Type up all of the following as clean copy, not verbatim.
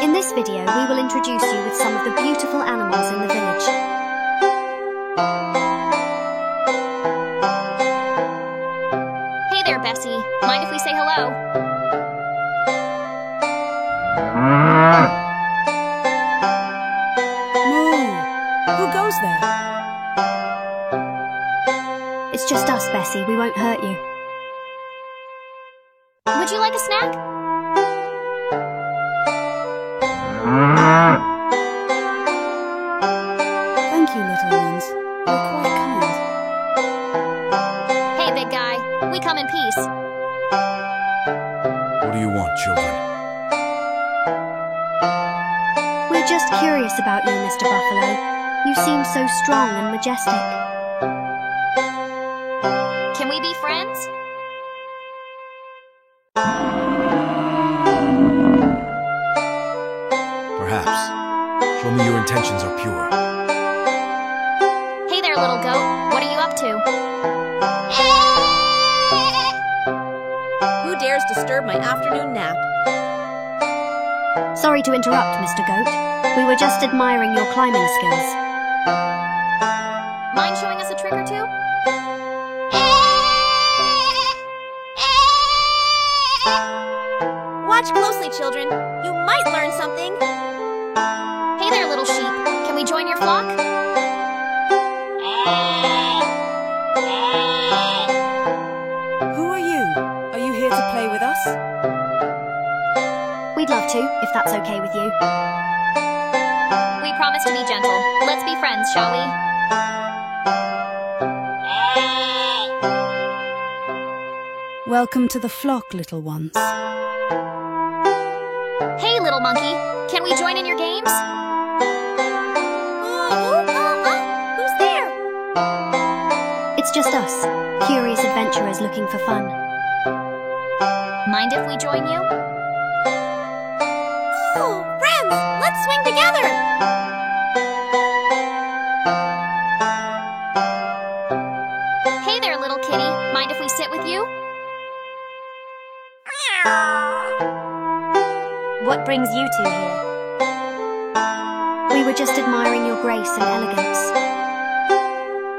In this video, we will introduce you with some of the beautiful animals in the village. Hey there, Bessie. Mind if we say hello? Moo! Who goes there? It's just us, Bessie. We won't hurt you. Would you like a snack? Thank you, little ones. You're quite kind. Hey, big guy. We come in peace. What do you want, children? We're just curious about you, Mr. Buffalo. You seem so strong and majestic. Can we be friends? Perhaps. Show me your intentions are pure. Hey there, little goat. What are you up to? Who dares disturb my afternoon nap? Sorry to interrupt, Mr. Goat. We were just admiring your climbing skills. Mind showing us a trick or two? Watch closely, children. You might learn something. Hey there, little sheep. Can we join your flock? Who are you? Are you here to play with us? We'd love to, if that's okay with you. We promise to be gentle. Let's be friends, shall we? Welcome to the flock, little ones. Hey, little monkey. Can we join in your games? Who's there? It's just us, curious adventurers looking for fun. Mind if we join you? Oh, friends, let's swing together. Hey there, little kitty. Mind if we sit with you? What brings you two here? We were just admiring your grace and elegance.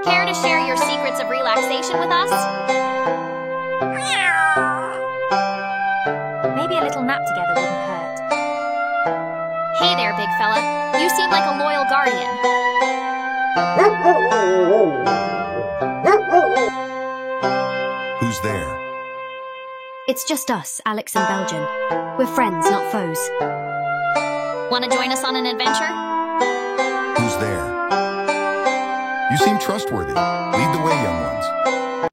Care to share your secrets of relaxation with us? Maybe a little nap together wouldn't hurt. Hey there, big fella. You seem like a loyal guardian. Who's there? It's just us, Alex and Belgian. We're friends, not foes. Want to join us on an adventure? Who's there? You seem trustworthy. Lead the way, young